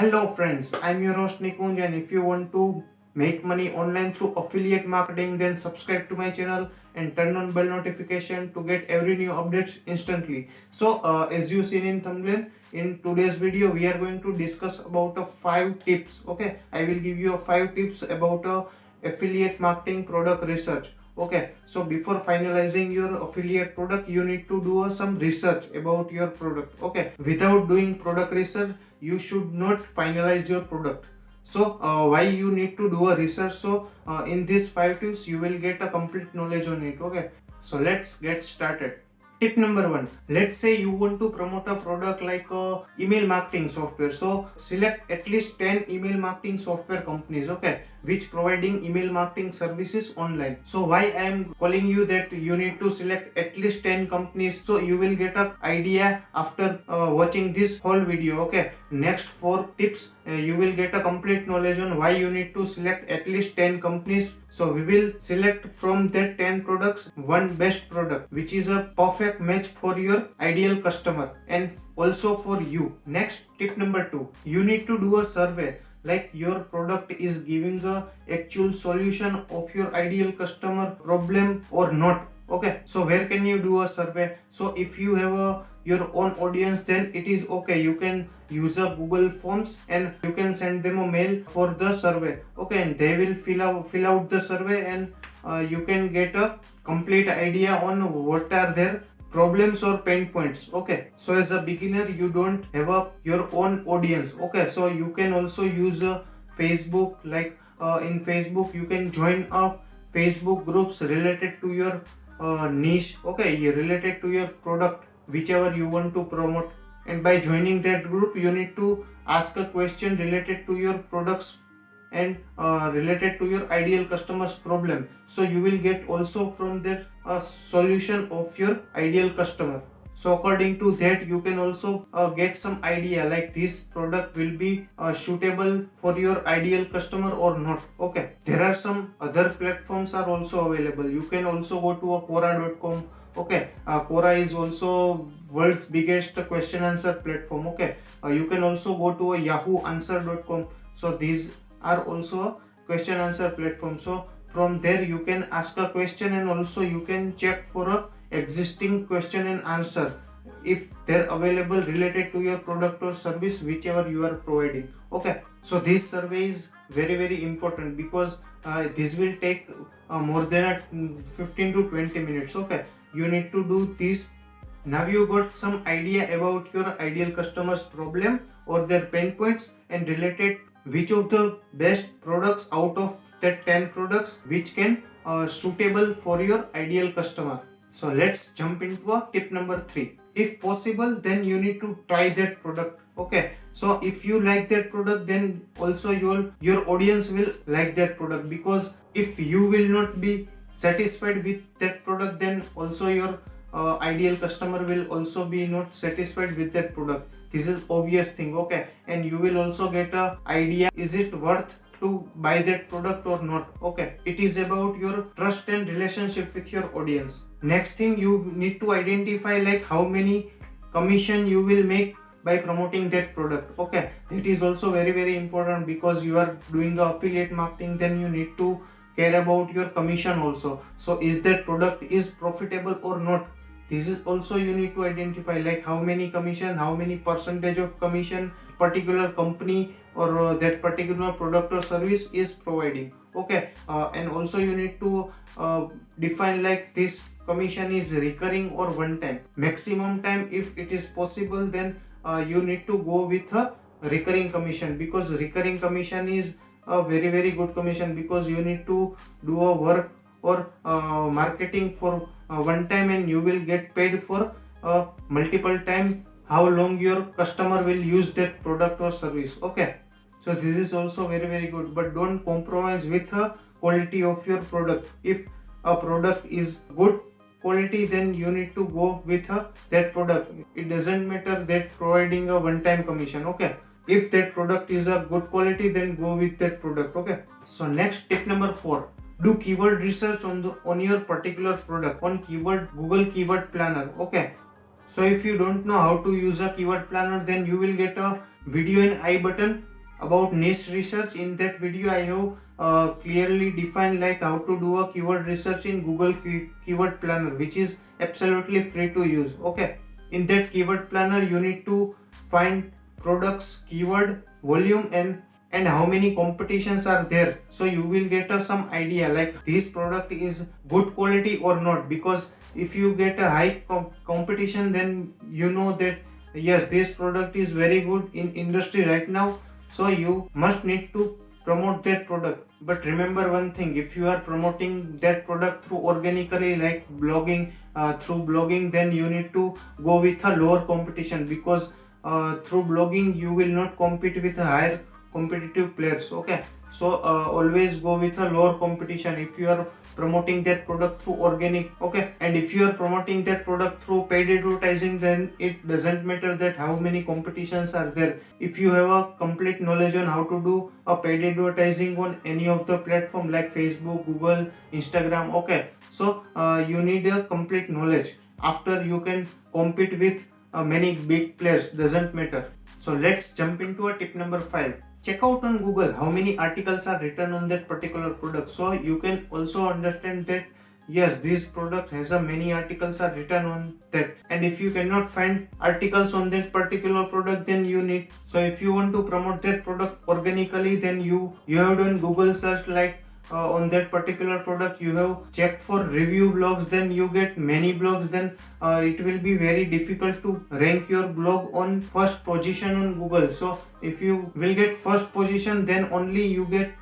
Hello friends, I'm your host Nikunj, and if you want to make money online through affiliate marketing, then subscribe to my channel and turn on bell notification to get every new updates instantly. As you seen in thumbnail, in today's video we are going to discuss about 5 tips. Okay, I will give you 5 tips about affiliate marketing product research. Okay, so before finalizing your affiliate product, you need to do some research about your product. Okay, without doing product research, you should not finalize your product. Why you need to do a research? In these 5 tips you will get a complete knowledge on it. Okay, so let's get started. Tip number 1, let's say you want to promote a product like email marketing software. So select at least 10 email marketing software companies, okay, which providing email marketing services online. So why I am calling you that you need to select at least 10 companies, so you will get an idea after watching this whole video. Okay, next 4 tips you will get a complete knowledge on why you need to select at least 10 companies. So we will select from that 10 products one best product which is a perfect match for your ideal customer and also for you. Next, tip number 2, you need to do a survey, like your product is giving a actual solution of your ideal customer problem or not. Okay, so where can you do a survey? So if you have your own audience, then it is okay, you can use a Google Forms and you can send them a mail for the survey. Okay, and they will fill out the survey, and you can get a complete idea on what are their problems or pain points. Okay, so as a beginner you don't have your own audience. Okay, so you can also use Facebook, like in Facebook you can join Facebook groups related to your niche, okay, related to your product whichever you want to promote. And by joining that group you need to ask a question related to your products and related to your ideal customer's problem, so you will get also from that solution of your ideal customer. So according to that you can also get some idea like this product will be suitable for your ideal customer or not. Okay, there are some other platforms are also available. You can also go to Quora.com. Okay, Quora is also world's biggest question answer platform. Okay, you can also go to yahooanswer.com. So these are also a question answer platform. So from there you can ask a question and also you can check for a existing question and answer if they're available related to your product or service whichever you are providing. Okay, so this survey is very important because this will take more than 15 to 20 minutes. Okay, you need to do this. Now you got some idea about your ideal customer's problem or their pain points and related which of the best products out of that 10 products which can suitable for your ideal customer. So let's jump into tip number 3. If possible, then you need to try that product. Okay, so if you like that product, then also your audience will like that product, because if you will not be satisfied with that product, then also your ideal customer will also be not satisfied with that product. This is obvious thing. Okay, and you will also get a idea, is it worth to buy that product or not. Okay, it is about your trust and relationship with your audience. Next thing, you need to identify like how many commission you will make by promoting that product. Okay, it is also very important because you are doing the affiliate marketing, then you need to care about your commission also. So is that product is profitable or not? This is also you need to identify, like how many commission, how many percentage of commission particular company or that particular product or service is providing. Okay, and also you need to define like this commission is recurring or one time. Maximum time, if it is possible, then you need to go with a recurring commission, because recurring commission is a very good commission, because you need to do a work or marketing for one time and you will get paid for multiple time how long your customer will use that product or service. Okay, so this is also very good, but don't compromise with the quality of your product. If a product is good quality, then you need to go with that product. It doesn't matter that providing a one time commission. Okay, if that product is a good quality, then go with that product. Okay, so next, tip number 4, do keyword research on your particular product on Google Keyword Planner. Okay, so if you don't know how to use a keyword planner, then you will get a video in I button about niche research. In that video I have clearly defined like how to do a keyword research in Google keyword planner, which is absolutely free to use. Okay, in that keyword planner you need to find products, keyword, volume, and how many competitions are there, so you will get some idea like this product is good quality or not. Because if you get a high competition, then you know that yes, this product is very good in industry right now, so you must need to promote that product. But remember one thing, if you are promoting that product through organically like blogging, through blogging, then you need to go with a lower competition, because through blogging you will not compete with a higher competitive players. Okay, so always go with a lower competition if you are promoting that product through organic. Okay, and if you are promoting that product through paid advertising, then it doesn't matter that how many competitions are there. If you have a complete knowledge on how to do a paid advertising on any of the platform like Facebook, Google, Instagram, okay, so you need a complete knowledge. After you can compete with many big players, doesn't matter. So let's jump into a tip number 5. Check out on Google how many articles are written on that particular product, so you can also understand that yes, this product has a many articles are written on that. And if you cannot find articles on that particular product, then you need, so if you want to promote that product organically, then you have done Google search like on that particular product, you have checked for review blogs, then you get many blogs, then it will be very difficult to rank your blog on first position on Google. So if you will get first position, then only you get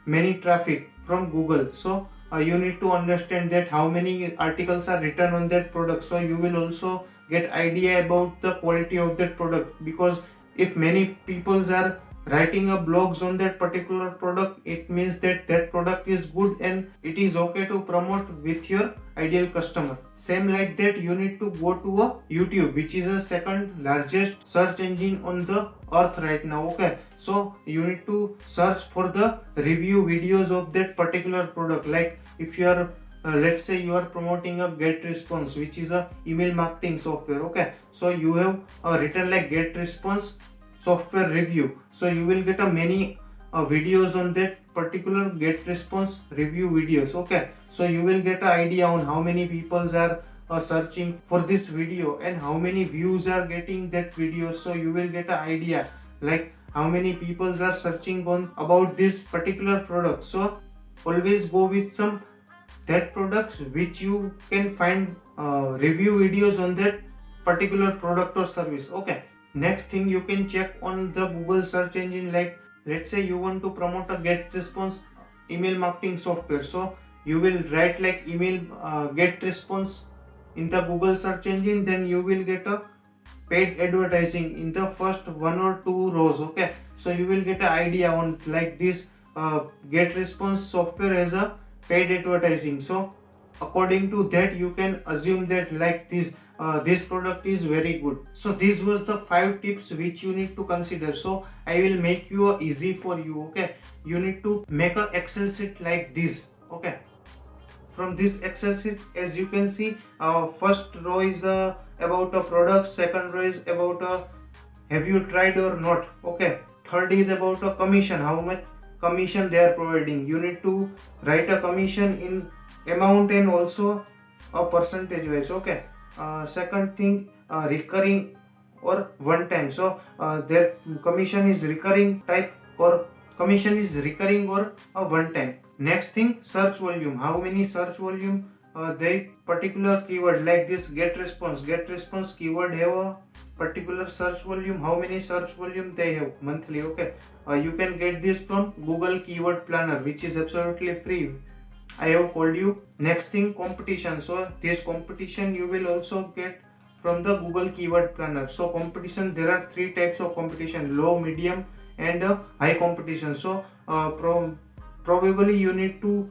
many traffic from Google. So you need to understand that how many articles are written on that product, so you will also get idea about the quality of that product. Because if many peoples are writing a blogs on that particular product, it means that that product is good and it is okay to promote with your ideal customer. Same like that, you need to go to a YouTube, which is the second largest search engine on the earth right now. Okay, so you need to search for the review videos of that particular product. Like if you are let's say you are promoting a GetResponse, which is a email marketing software. Okay, so you have written like GetResponse software review, so you will get a many videos on that particular GetResponse review videos. Okay, so you will get an idea on how many people are searching for this video and how many views are getting that video. So you will get an idea like how many people are searching on about this particular product. So always go with some that products which you can find review videos on that particular product or service. Okay, next thing, you can check on the Google search engine. Like let's say you want to promote a GetResponse email marketing software, so you will write like email GetResponse in the Google search engine, then you will get a paid advertising in the first 1 or 2 rows. Okay, so you will get an idea on like this GetResponse software has a paid advertising. So according to that, you can assume that like this product is very good. So this was the 5 tips which you need to consider. So I will make you easy for you. Okay, you need to make a Excel sheet like this. Okay, from this Excel sheet, as you can see, first row is about a product, second row is about have you tried or not. Okay, third is about a commission, how much commission they are providing. You need to write a commission in amount and also a percentage wise. Okay, second thing, recurring or one time. So their commission is recurring type or commission is recurring or a one time. Next thing, search volume, how many search volume they particular keyword like this GetResponse keyword have a particular search volume, how many search volume they have monthly. Okay, you can get this from Google keyword planner, which is absolutely free. I have called you. Next thing, competition. So this competition you will also get from the Google keyword planner. So competition, there are 3 types of competition: low, medium and high competition. So probably you need to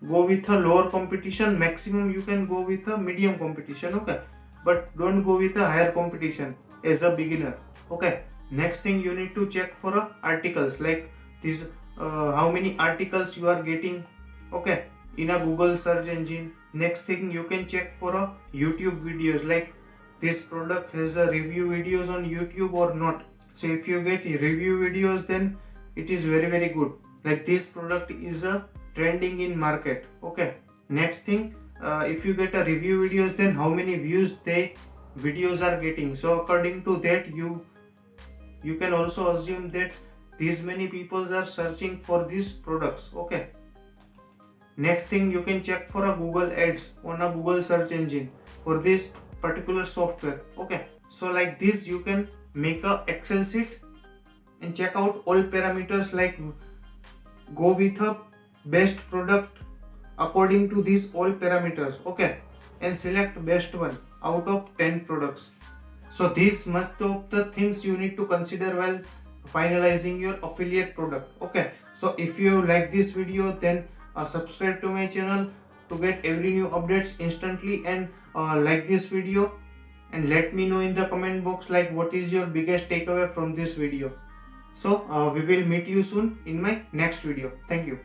go with a lower competition. Maximum you can go with a medium competition. Okay, but don't go with a higher competition as a beginner. Okay, next thing, you need to check for articles like this, how many articles you are getting. Okay, in a Google search engine. Next thing, you can check for YouTube videos like this product has a review videos on YouTube or not. So if you get review videos, then it is very good. Like this product is a trending in market. Okay. Next thing, if you get a review videos, then how many views they videos are getting. So according to that, you can also assume that these many people are searching for these products. Okay. Next thing, you can check for a Google ads on a Google search engine for this particular software. Okay. So like this, you can make a Excel sheet and check out all parameters, like go with a best product according to these all parameters. Okay. And select best one out of 10 products. So these much of the things you need to consider while finalizing your affiliate product. Okay. So if you like this video, then subscribe to my channel to get every new updates instantly, and like this video and let me know in the comment box like what is your biggest takeaway from this video. So we will meet you soon in my next video. Thank you.